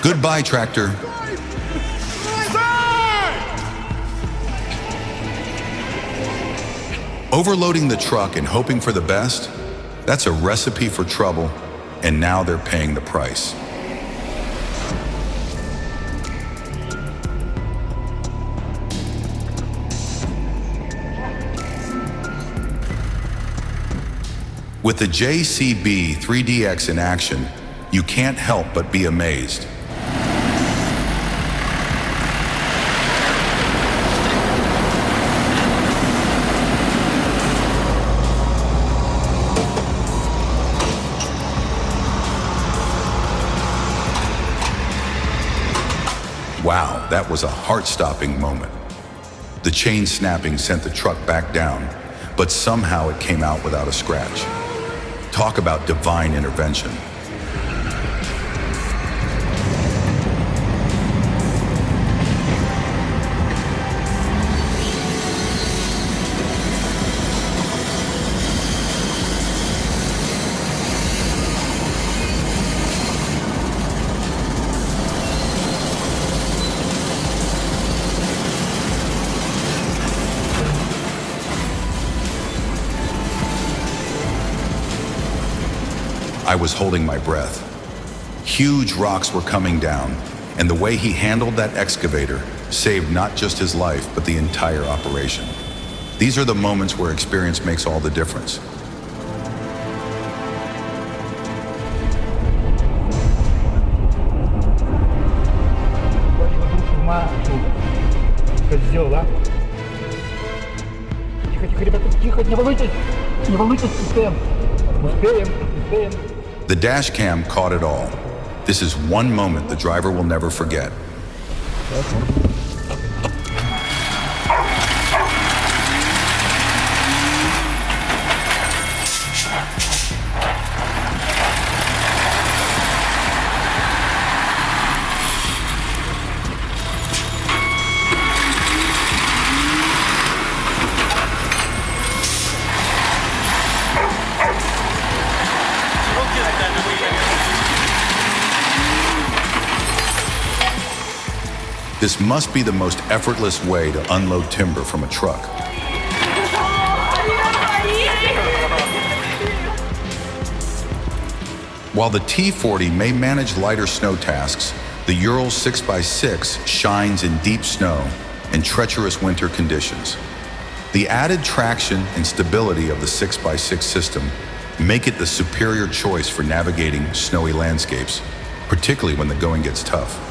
Goodbye, tractor. Overloading the truck and hoping for the best, that's a recipe for trouble, and now they're paying the price. With the JCB 3DX in action, you can't help but be amazed. Wow, that was a heart-stopping moment. The chain snapping sent the truck back down, but somehow it came out without a scratch. Talk about divine intervention. I was holding my breath. Huge rocks were coming down, and the way he handled that excavator saved not just his life, but the entire operation. These are the moments where experience makes all the difference. The dash cam caught it all. This is one moment the driver will never forget. This must be the most effortless way to unload timber from a truck. While the T40 may manage lighter snow tasks, the Ural 6x6 shines in deep snow and treacherous winter conditions. The added traction and stability of the 6x6 system make it the superior choice for navigating snowy landscapes, particularly when the going gets tough.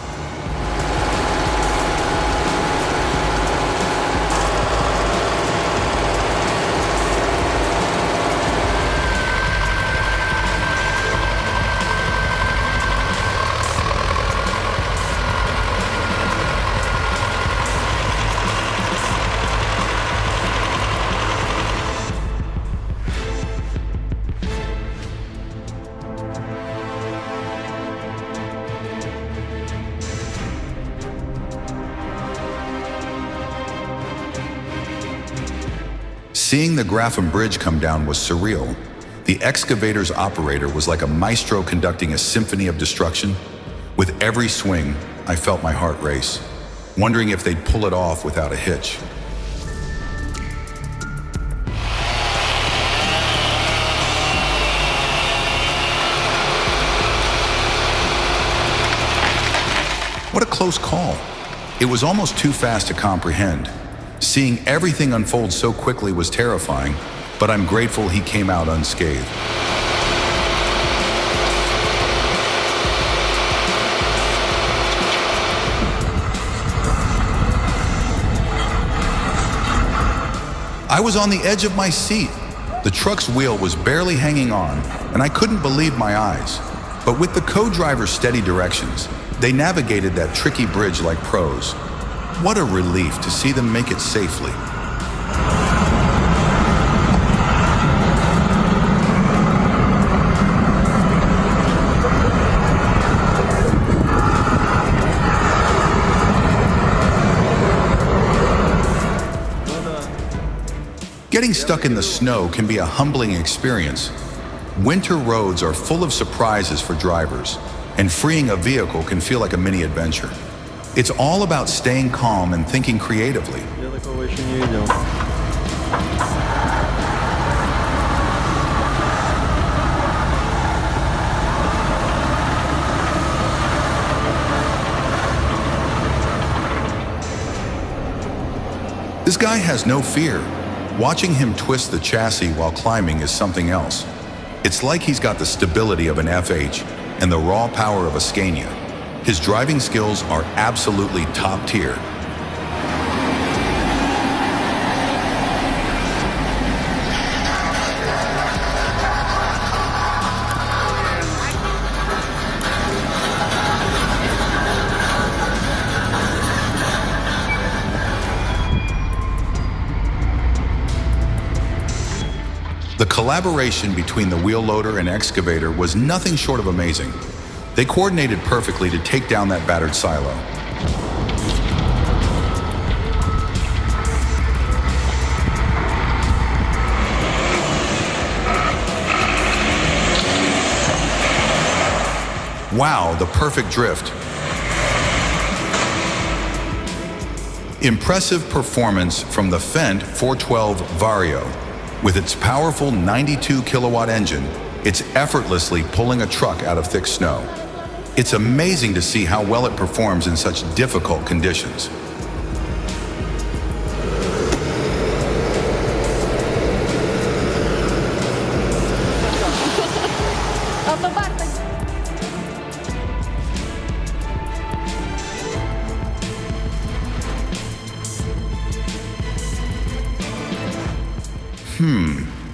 Seeing the Grafham Bridge come down was surreal. The excavator's operator was like a maestro conducting a symphony of destruction. With every swing, I felt my heart race, wondering if they'd pull it off without a hitch. What a close call. It was almost too fast to comprehend. Seeing everything unfold so quickly was terrifying, but I'm grateful he came out unscathed. I was on the edge of my seat. The truck's wheel was barely hanging on, and I couldn't believe my eyes. But with the co-driver's steady directions, they navigated that tricky bridge like pros. What a relief to see them make it safely. Getting stuck in the snow can be a humbling experience. Winter roads are full of surprises for drivers, and freeing a vehicle can feel like a mini adventure. It's all about staying calm and thinking creatively. Я такого еще не видел. This guy has no fear. Watching him twist the chassis while climbing is something else. It's like he's got the stability of an FH and the raw power of a Scania. His driving skills are absolutely top tier. The collaboration between the wheel loader and excavator was nothing short of amazing. They coordinated perfectly to take down that battered silo. Wow, the perfect drift. Impressive performance from the Fendt 412 Vario. With its powerful 92 kilowatt engine, it's effortlessly pulling a truck out of thick snow. It's amazing to see how well it performs in such difficult conditions.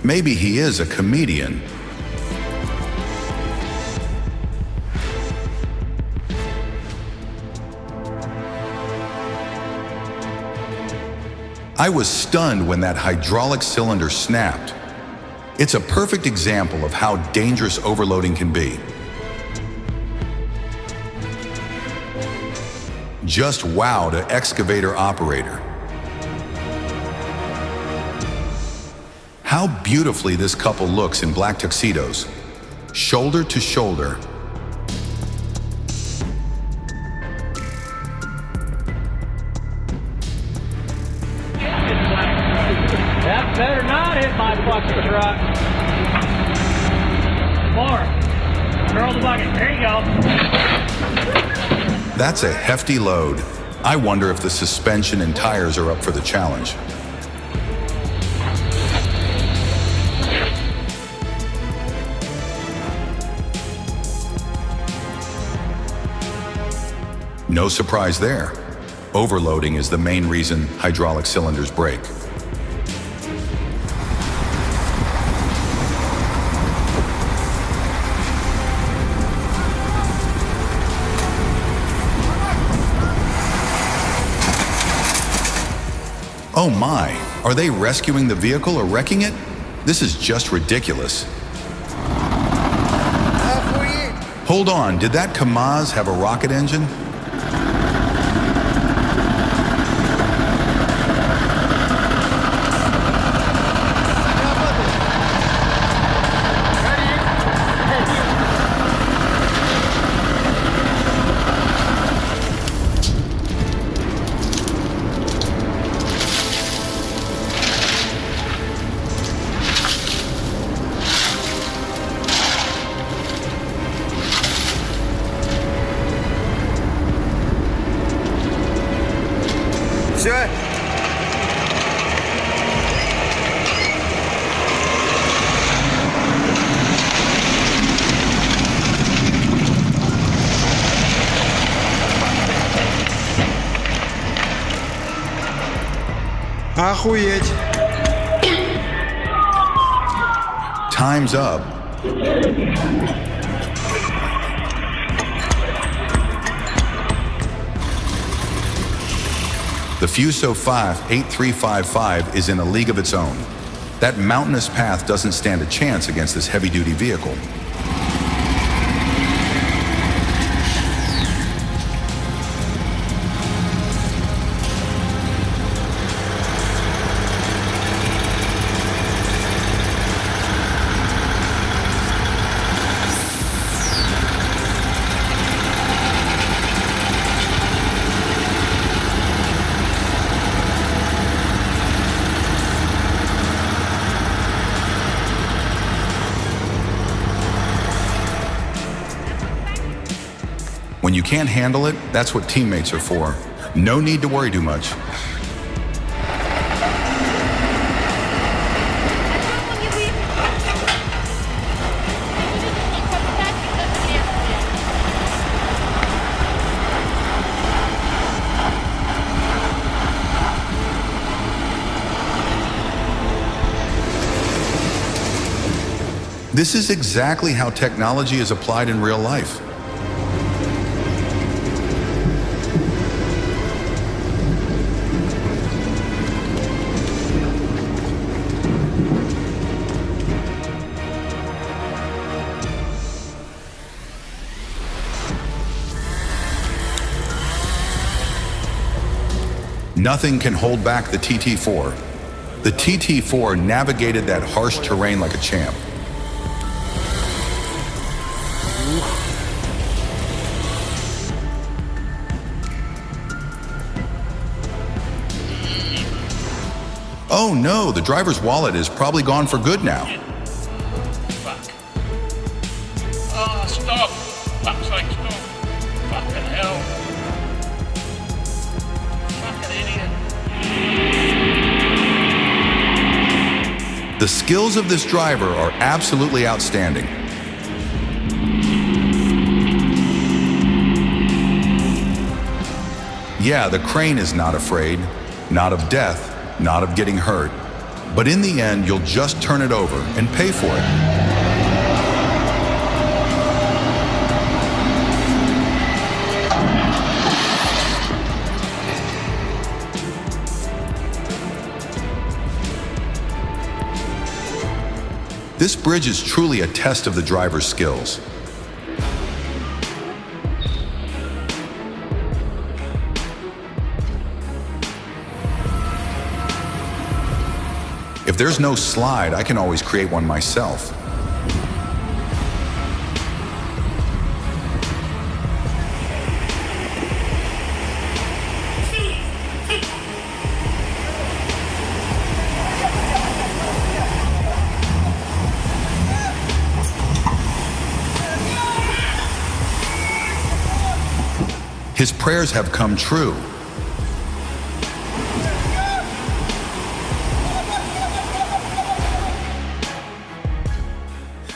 Maybe he is a comedian. I was stunned when that hydraulic cylinder snapped. It's a perfect example of how dangerous overloading can be. Just wow to excavator operator. How beautifully this couple looks in black tuxedos, shoulder to shoulder. That better not hit my fucking truck. More. Curl the bucket. There you go. That's a hefty load. I wonder if the suspension and tires are up for the challenge. No surprise there. Overloading is the main reason hydraulic cylinders break. Oh my, are they rescuing the vehicle or wrecking it? This is just ridiculous. Hold on, did that Kamaz have a rocket engine? Все. Охуеть. Time's up. The Fuso 8355 is in a league of its own. That mountainous path doesn't stand a chance against this heavy-duty vehicle. You can't handle it? That's what teammates are for. No need to worry too much. This is exactly how technology is applied in real life. Nothing can hold back the TT4. The TT4 navigated that harsh terrain like a champ. Oh no, the driver's wallet is probably gone for good now. Fuck. Oh, stop. Fuck's sake, stop. Fucking hell. Fucking idiot. The skills of this driver are absolutely outstanding. Yeah, the crane is not afraid, not of death, not of getting hurt. But in the end, you'll just turn it over and pay for it. This bridge is truly a test of the driver's skills. If there's no slide, I can always create one myself. His prayers have come true.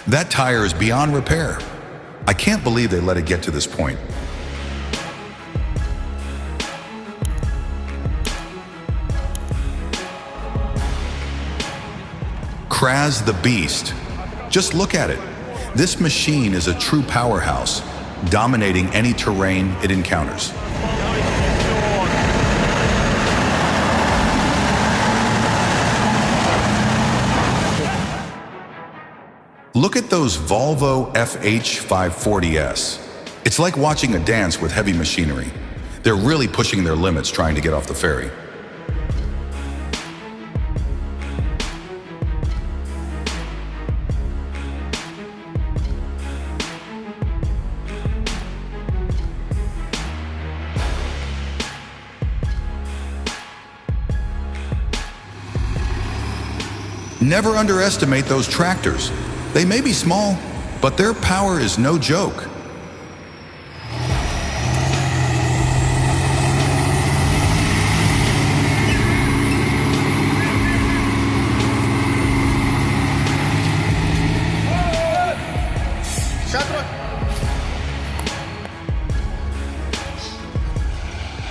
That tire is beyond repair. I can't believe they let it get to this point. Kraz the Beast. Just look at it. This machine is a true powerhouse, dominating any terrain it encounters. Look at those Volvo FH540S. It's like watching a dance with heavy machinery. They're really pushing their limits trying to get off the ferry. Never underestimate those tractors. They may be small, but their power is no joke.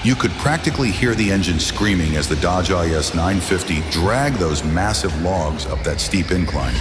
You could practically hear the engine screaming as the Dodge IS 950 dragged those massive logs up that steep incline.